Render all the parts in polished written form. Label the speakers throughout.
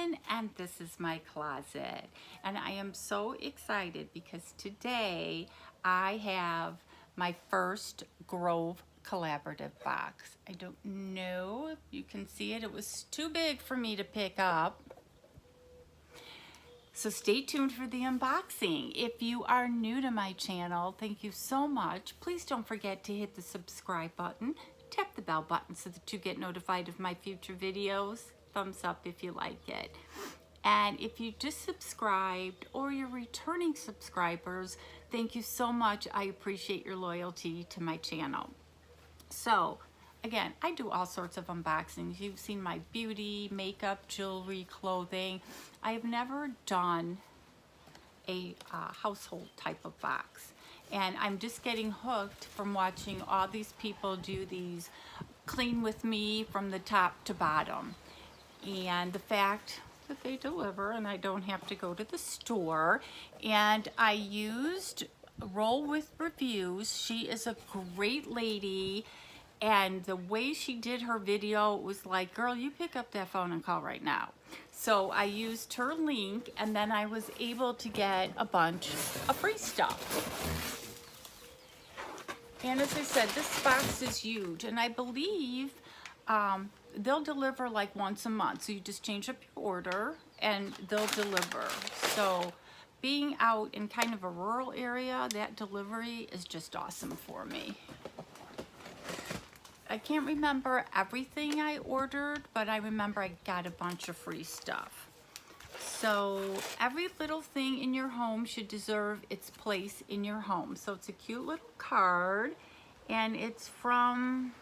Speaker 1: Robin, and this is my closet. And I am so excited because today I have my first Grove collaborative box. I don't know if you can see it. It was too big for me to pick up. So stay tuned for the unboxing. If you are new to my channel, thank you so much. Please don't forget to hit the subscribe button. Tap the bell button so that you get notified of my future videos. Thumbs up if you like it. And if you just subscribed or you're returning subscribers, thank you so much. I appreciate your loyalty to my channel. So again, I do all sorts of unboxings. You've seen my beauty, makeup, jewelry, clothing. I have never done a household type of box. And I'm just getting hooked from watching all these people do these clean with me from the top to bottom. And the fact that they deliver and I don't have to go to the store. And I used Roll with Reviews. She is a great lady. And the way she did her video was like, girl, you pick up that phone and call right now. So I used her link and then I was able to get a bunch of free stuff. And as I said, this box is huge, and I believe they'll deliver like once a month. So you just change up your order and they'll deliver. So being out in kind of a rural area, that delivery is just awesome for me. I can't remember everything I ordered, but I remember I got a bunch of free stuff. So every little thing in your home should deserve its place in your home. So it's a cute little card, and it's from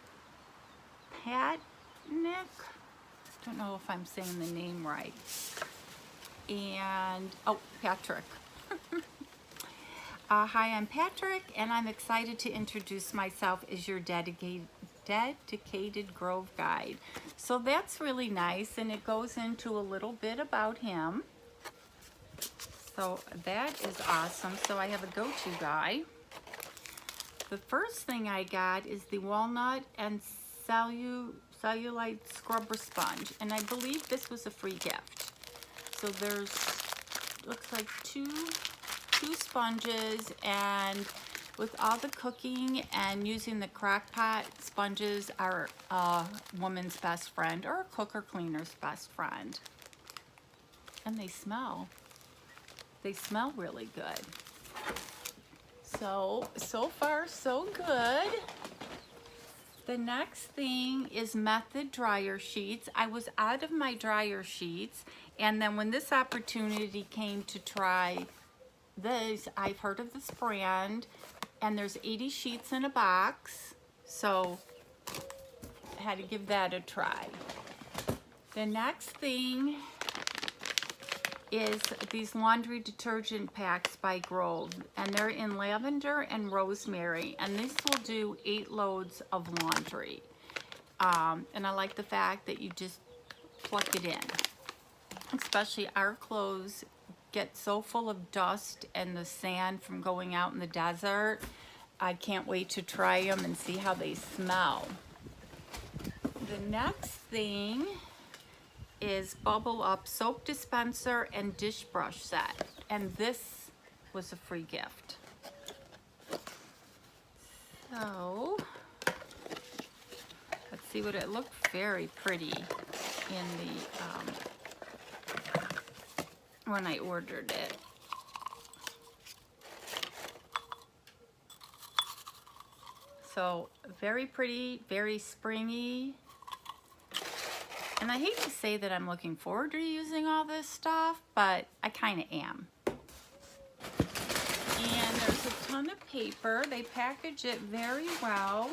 Speaker 1: Pat Nick. Don't know if I'm saying the name right. And, oh, Patrick. Hi, I'm Patrick, and I'm excited to introduce myself as your dedicated Grove guide. So that's really nice, and it goes into a little bit about him. So that is awesome. So I have a go-to guy. The first thing I got is the walnut and cellulite scrubber sponge, and I believe this was a free gift. So there's, looks like two sponges, and with all the cooking and using the crock pot, sponges are a woman's best friend or a cooker cleaner's best friend. And they smell really good. So far so good. The next thing is Method dryer sheets. I was out of my dryer sheets, and then when this opportunity came to try this, I've heard of this brand, and there's 80 sheets in a box, so I had to give that a try. The next thing is these laundry detergent packs by Grove, and they're in lavender and rosemary, and this will do 8 loads of laundry. And I like the fact that you just pluck it in. Especially our clothes get so full of dust and the sand from going out in the desert. I can't wait to try them and see how they smell. The next thing is Bubble Up soap dispenser and dish brush set, and this was a free gift. So let's see what it looked very pretty in the when I ordered it. So very pretty, very springy. And I hate to say that I'm looking forward to using all this stuff, but I kind of am. And there's a ton of paper. They package it very well.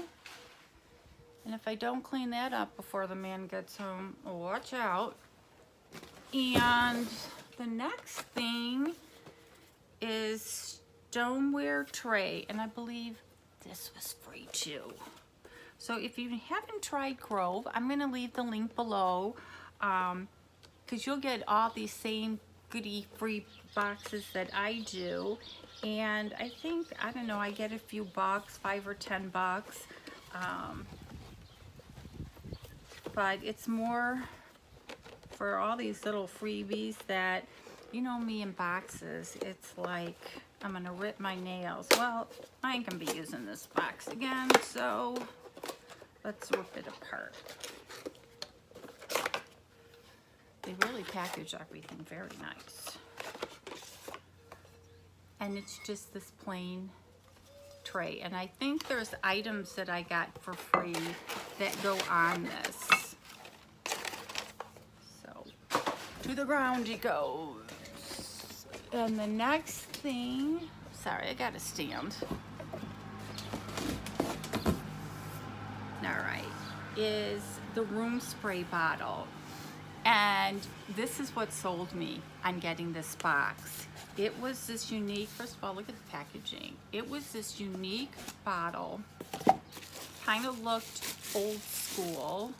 Speaker 1: And if I don't clean that up before the man gets home, watch out. And the next thing is stoneware tray, and I believe this was free too. So if you haven't tried Grove, I'm going to leave the link below, because you'll get all these same goodie free boxes that I do. And I think, I don't know, I get a few bucks, $5 or $10. But it's more for all these little freebies that, you know me in boxes, it's like I'm gonna rip my nails. Well, I ain't gonna be using this box again, so let's rip it apart. They really package everything very nice. And it's just this plain tray. And I think there's items that I got for free that go on this. So, to the ground he goes. And the next thing, sorry, I gotta stand. All right, is the room spray bottle. And this is what sold me on getting this box. It was this unique, first of all, look at the packaging. It was this unique bottle, kind of looked old school.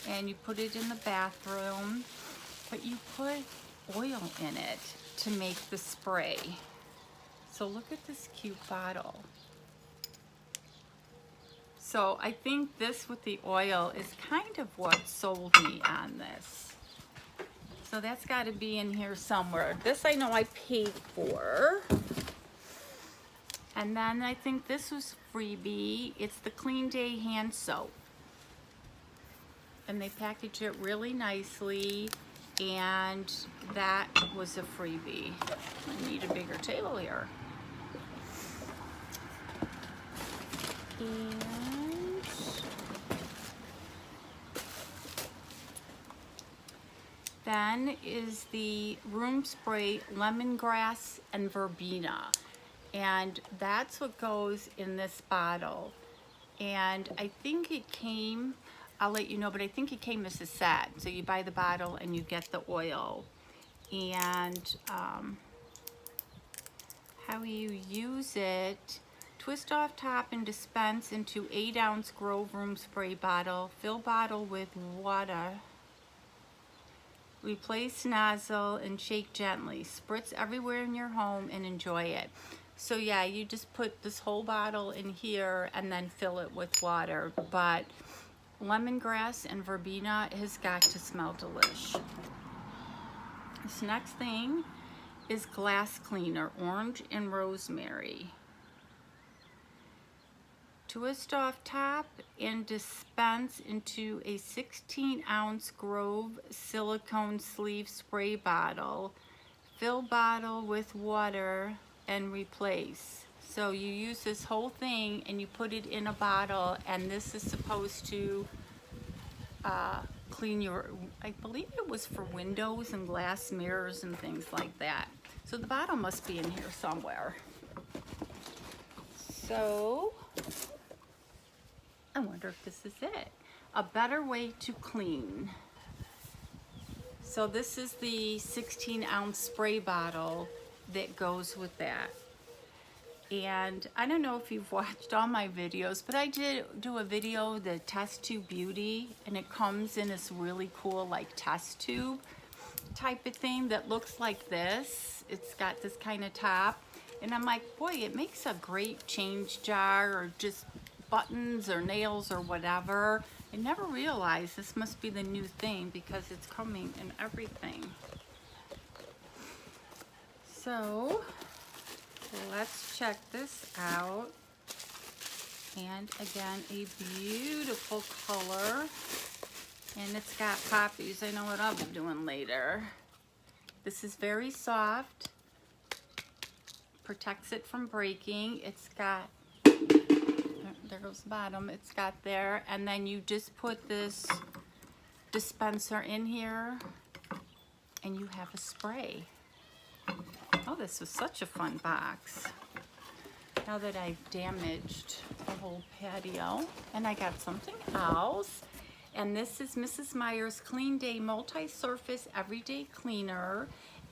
Speaker 1: And you put it in the bathroom, but you put oil in it to make the spray. So look at this cute bottle. So I think this with the oil is kind of what sold me on this. So that's got to be in here somewhere. This I know I paid for. And then I think this was freebie. It's the Clean Day hand soap. And they package it really nicely. And that was a freebie. I need a bigger table here. And then is the room spray lemongrass and verbena, and that's what goes in this bottle. And I think it came, I'll let you know, but I think it came as a set. So you buy the bottle and you get the oil. And how you use it: twist off top and dispense into 8-ounce Grove room spray bottle. Fill bottle with water. Replace nozzle and shake gently. Spritz everywhere in your home and enjoy it. So yeah, you just put this whole bottle in here and then fill it with water. But lemongrass and verbena has got to smell delish. This next thing is glass cleaner, orange and rosemary. Twist off top and dispense into a 16-ounce Grove silicone sleeve spray bottle. Fill bottle with water and replace. So you use this whole thing and you put it in a bottle, and this is supposed to clean your, I believe it was for windows and glass mirrors and things like that. So the bottle must be in here somewhere. So I wonder if this is it. A better way to clean. So this is the 16-ounce spray bottle that goes with that. And I don't know if you've watched all my videos, but I did do a video, the test tube beauty, and it comes in this really cool like test tube type of thing that looks like this. It's got this kind of top. And I'm like, boy, it makes a great change jar or just buttons or nails or whatever. I never realized this must be the new thing because it's coming in everything. So let's check this out. And again, a beautiful color. And it's got poppies. I know what I'll be doing later. This is very soft. Protects it from breaking. It's got, there goes the bottom, it's got there, and then you just put this dispenser in here and you have a spray. Oh, this was such a fun box. Now that I've damaged the whole patio, and I got something else, and this is Mrs. Meyer's Clean Day Multi-Surface Everyday Cleaner.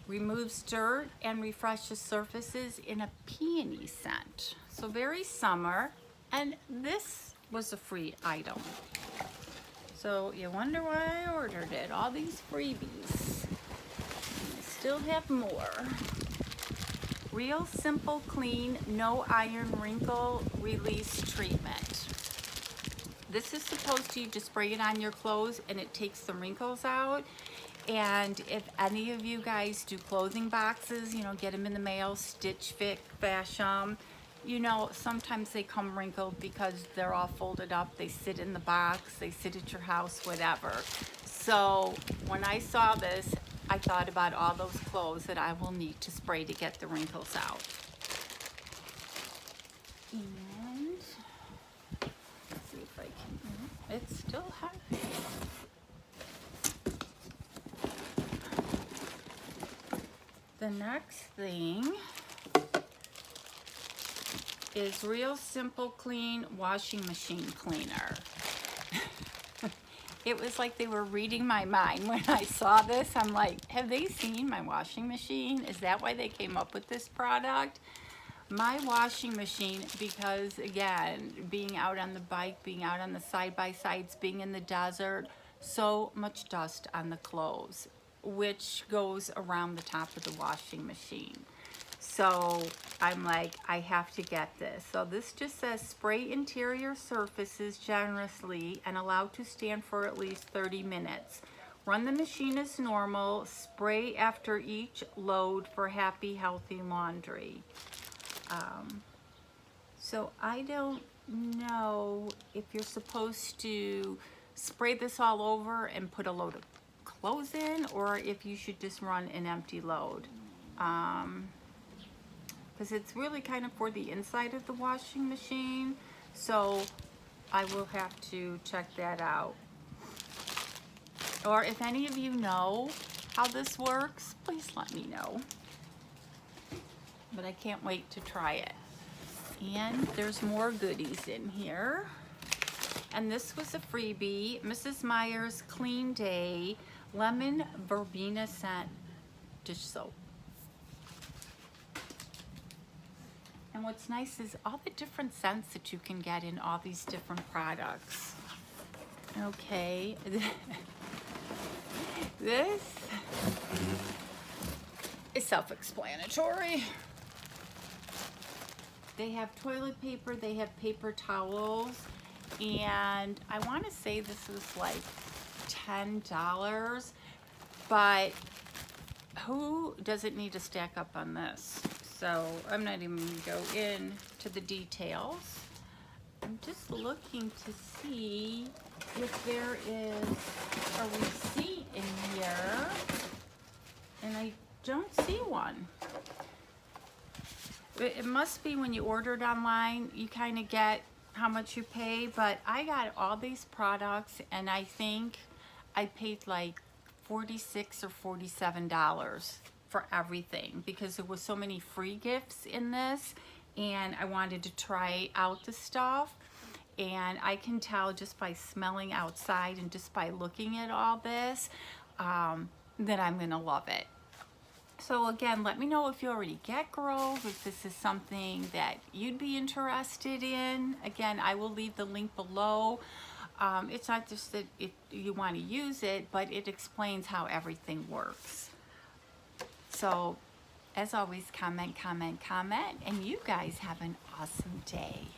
Speaker 1: Removes dirt and refreshes surfaces in a peony scent. So very summer. And this was a free item. So you wonder why I ordered it. All these freebies. I still have more. Real Simple Clean No Iron Wrinkle Release Treatment. This is supposed to, you just spray it on your clothes and it takes the wrinkles out. And if any of you guys do clothing boxes, you know, get them in the mail, Stitch Fit, Fashom, you know, sometimes they come wrinkled because they're all folded up. They sit in the box, they sit at your house, whatever. So when I saw this, I thought about all those clothes that I will need to spray to get the wrinkles out. And let's see if I can, it's still heavy. The next thing is Real Simple Clean Washing Machine Cleaner. It was like they were reading my mind when I saw this. I'm like, have they seen my washing machine? Is that why they came up with this product? My washing machine, because again, being out on the bike, being out on the side-by-sides, being in the desert, so much dust on the clothes, which goes around the top of the washing machine. So I'm like, I have to get this. So this just says spray interior surfaces generously and allow to stand for at least 30 minutes. Run the machine as normal. Spray after each load for happy, healthy laundry. So I don't know if you're supposed to spray this all over and put a load of clothes in, or if you should just run an empty load. Because it's really kind of for the inside of the washing machine, so I will have to check that out. Or if any of you know how this works, please let me know. But I can't wait to try it. And there's more goodies in here. And this was a freebie, Mrs. Meyer's Clean Day Lemon Verbena Scent Dish Soap. And what's nice is all the different scents that you can get in all these different products. Okay, this is self-explanatory. They have toilet paper, they have paper towels, and I want to say this was like $10, but who doesn't need to stack up on this? So I'm not even going to go into the details. I'm just looking to see if there is a receipt in here, and I don't see one. It must be when you order it online, you kind of get how much you pay, but I got all these products and I think I paid like $46 or $47 for everything because there was so many free gifts in this, and I wanted to try out the stuff, and I can tell just by smelling outside and just by looking at all this that I'm gonna love it. So again, let me know if you already get Grove, if this is something that you'd be interested in. Again, I will leave the link below. It's not just that if you want to use it, but it explains how everything works. So, as always, comment, comment, comment, and you guys have an awesome day.